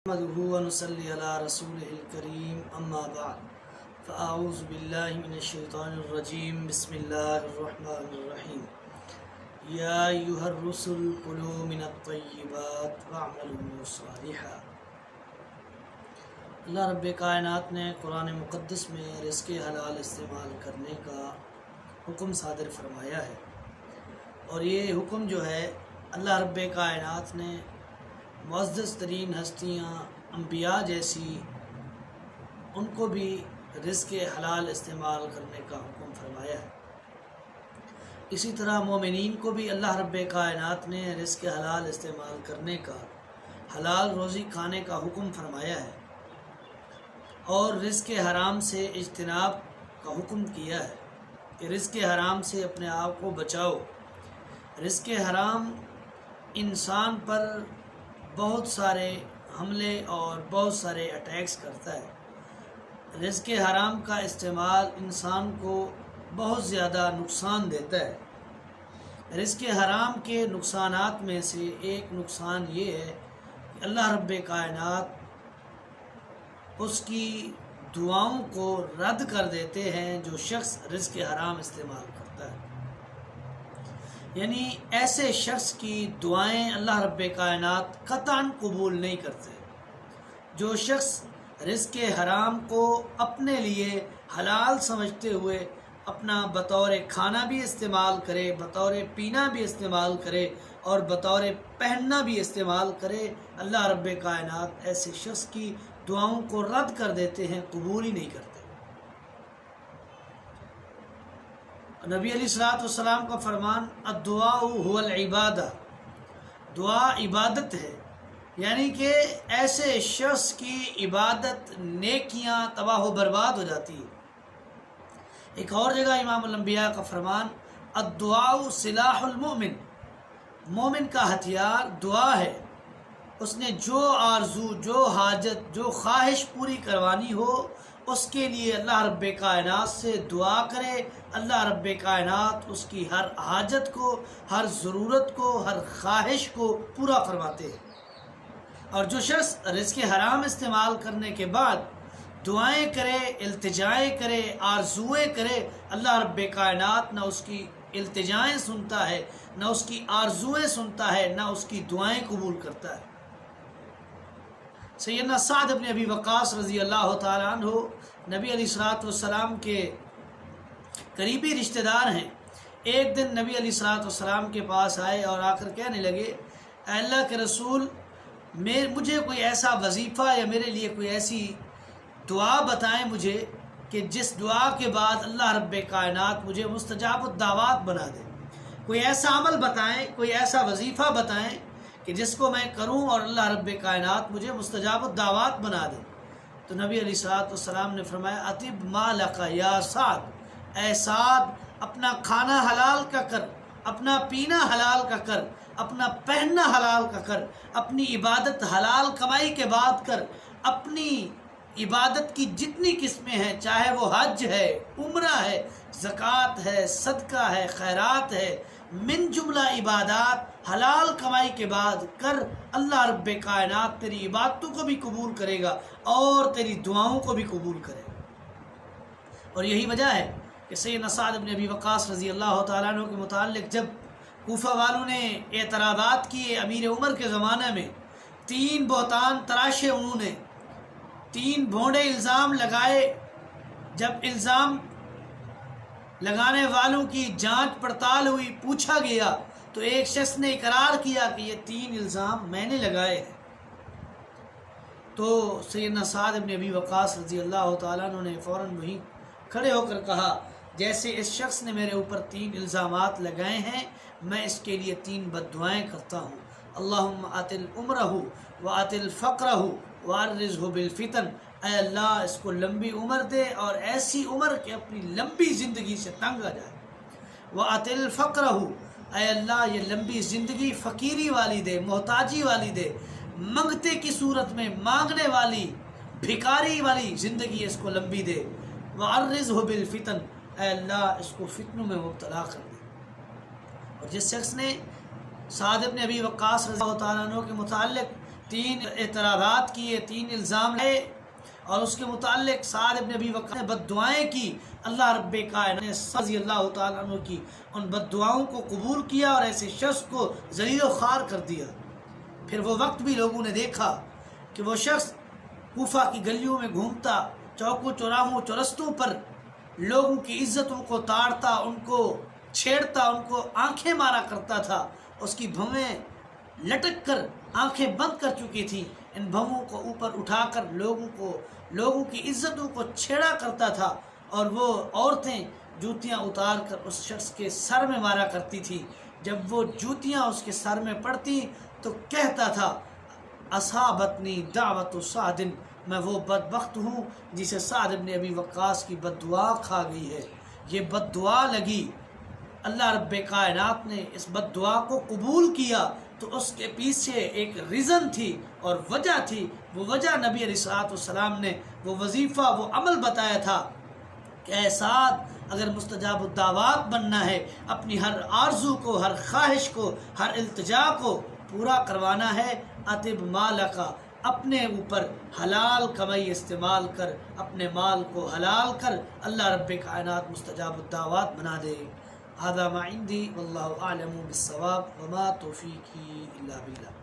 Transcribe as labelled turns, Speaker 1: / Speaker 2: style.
Speaker 1: نحمده ونصلي على رسوله الكريم اما بعد فاعوذ بالله من الشیطان الرجیم بسم اللہ الرحمن الرحیم یا ایها الرسل کلوا من الطیبات واعملوا صالحا۔ اللہ رب کائنات نے قرآن مقدس میں رزق حلال استعمال کرنے کا حکم صادر فرمایا ہے، اور یہ حکم جو ہے اللہ رب کائنات نے معزز ترین ہستیاں انبیاء جیسی ان کو بھی رزق حلال استعمال کرنے کا حکم فرمایا ہے۔ اسی طرح مومنین کو بھی اللہ رب کائنات نے رزق حلال استعمال کرنے کا، حلال روزی کھانے کا حکم فرمایا ہے، اور رزق حرام سے اجتناب کا حکم کیا ہے کہ رزق حرام سے اپنے آپ کو بچاؤ۔ رزق حرام انسان پر بہت سارے حملے اور بہت سارے اٹیکس کرتا ہے۔ رزق حرام کا استعمال انسان کو بہت زیادہ نقصان دیتا ہے۔ رزق حرام کے نقصانات میں سے ایک نقصان یہ ہے کہ اللہ رب کائنات اس کی دعاؤں کو رد کر دیتے ہیں جو شخص رزق حرام استعمال کرتا ہے، یعنی ایسے شخص کی دعائیں اللہ رب کائنات قطعاً قبول نہیں کرتے۔ جو شخص رزق حرام کو اپنے لیے حلال سمجھتے ہوئے اپنا بطور کھانا بھی استعمال کرے، بطور پینا بھی استعمال کرے اور بطور پہننا بھی استعمال کرے، اللہ رب کائنات ایسے شخص کی دعاؤں کو رد کر دیتے ہیں، قبول ہی نہیں کرتے۔ نبی علیہ الصلوۃ والسلام کا فرمان الدعاء هو العبادہ، دعا عبادت ہے، یعنی کہ ایسے شخص کی عبادت نیکیاں تباہ و برباد ہو جاتی ہے۔ ایک اور جگہ امام الانبیاء کا فرمان الدعاء سلاح المؤمن، مومن کا ہتھیار دعا ہے۔ اس نے جو آرزو، جو حاجت، جو خواہش پوری کروانی ہو، اس کے لیے اللہ رب کائنات سے دعا کرے، اللہ رب کائنات اس کی ہر حاجت کو، ہر ضرورت کو، ہر خواہش کو پورا فرماتے ہیں۔ اور جو شخص رزق حرام استعمال کرنے کے بعد دعائیں کرے، التجائیں کرے، آرزویں کرے، اللہ رب کائنات نہ اس کی التجائیں سنتا ہے، نہ اس کی آرزویں سنتا ہے، نہ اس کی دعائیں قبول کرتا ہے۔ سیدنا سعد بن ابی وقاص رضی اللہ تعالیٰ عنہ نبی علیہ الصلوۃ والسلام کے قریبی رشتہ دار ہیں۔ ایک دن نبی علیہ الصلوۃ والسلام کے پاس آئے اور آ کر کہنے لگے، اے اللہ کے رسول، مجھے کوئی ایسا وظیفہ یا میرے لیے کوئی ایسی دعا بتائیں مجھے کہ جس دعا کے بعد اللہ رب کائنات مجھے مستجاب الدعوات بنا دے۔ کوئی ایسا عمل بتائیں، کوئی ایسا وظیفہ بتائیں کہ جس کو میں کروں اور اللہ رب کائنات مجھے مستجاب الدعوات بنا دے۔ تو نبی علیہ الصلوۃ والسلام نے فرمایا اطب مالک یا سعد، اے سعد، اپنا کھانا حلال کا کر، اپنا پینا حلال کا کر، اپنا پہننا حلال کا کر، اپنی عبادت حلال کمائی کے بعد کر۔ اپنی عبادت کی جتنی قسمیں ہیں، چاہے وہ حج ہے، عمرہ ہے، زکوٰۃ ہے، صدقہ ہے، خیرات ہے، من جملہ عبادات حلال کمائی کے بعد کر، اللہ رب کائنات تیری عبادتوں کو بھی قبول کرے گا اور تیری دعاؤں کو بھی قبول کرے گا۔ اور یہی وجہ ہے کہ سیدنا سعد بن ابی وقاص رضی اللہ تعالیٰ عنہ کے متعلق جب کوفہ والوں نے اعتراضات کیے امیر عمر کے زمانے میں، 3 بہتان تراشے، انہوں نے 3 بھونڈے الزام لگائے۔ جب الزام لگانے والوں کی جانچ پڑتال ہوئی، پوچھا گیا، تو ایک شخص نے اقرار کیا کہ یہ 3 الزام میں نے لگائے ہیں۔ تو سیدنا سعد بن ابی وقاص رضی اللہ تعالیٰ عنہ نے فوراً وہیں کھڑے ہو کر کہا، جیسے اس شخص نے میرے اوپر 3 الزامات لگائے ہیں، میں اس کے لیے 3 بددعائیں کرتا ہوں۔ اللہم آتل عمرہ وآتل فقرہ وعرضہ بالفتن، اے اللہ اس کو لمبی عمر دے اور ایسی عمر کہ اپنی لمبی زندگی سے تنگ آ جائے۔ وآتل فقرہ، اے اللہ یہ لمبی زندگی فقیری والی دے، محتاجی والی دے، منگتے کی صورت میں مانگنے والی، بھکاری والی زندگی اس کو لمبی دے۔ وعرضہ بالفتن، اے اللہ اس کو فتنوں میں مبتلا کر دے۔ اور جس شخص نے سعد بن ابی وقاص رضی اللہ تعالیٰ عنہ کے متعلق 3 اعتراضات کیے، 3 الزام لائے، اور اس کے متعلق سعد بن ابی وقاص نے بد دعائیں کی۔ اللہ رب کائنات نے رضی اللہ تعالیٰ عنہ کی ان بد دعاؤں کو قبول کیا اور ایسے شخص کو ذلیل و خوار کر دیا۔ پھر وہ وقت بھی لوگوں نے دیکھا کہ وہ شخص کوفہ کی گلیوں میں گھومتا، چوکوں چوراہوں چورستوں پر لوگوں کی عزتوں کو تاڑتا، ان کو چھیڑتا، ان کو آنکھیں مارا کرتا تھا۔ اس کی بھویں لٹک کر آنکھیں بند کر چکی تھیں، ان بھووں کو اوپر اٹھا کر لوگوں کی عزتوں کو چھیڑا کرتا تھا، اور وہ عورتیں جوتیاں اتار کر اس شخص کے سر میں مارا کرتی تھی۔ جب وہ جوتیاں اس کے سر میں پڑتی تو کہتا تھا اصابتنی دعوت سعد، میں وہ بدبخت ہوں جسے سعد بن ابی وقاص کی بد دعا کھا گئی ہے۔ یہ بد دعا لگی، اللہ رب کائنات نے اس بد دعا کو قبول کیا، تو اس کے پیچھے ایک ریزن تھی اور وجہ تھی۔ وہ وجہ نبی علیہ الصلوۃ والسلام نے وہ وظیفہ، وہ عمل بتایا تھا کہ اے سعد، اگر مستجاب الدعوات بننا ہے، اپنی ہر آرزو کو، ہر خواہش کو، ہر التجا کو پورا کروانا ہے، اطب مالک، اپنے اوپر حلال کمائی استعمال کر، اپنے مال کو حلال کر، اللہ رب کائنات مستجاب الدعوات بنا دے۔ هذا ما عندي والله أعلم بالصواب وما توفيقي إلا بالله۔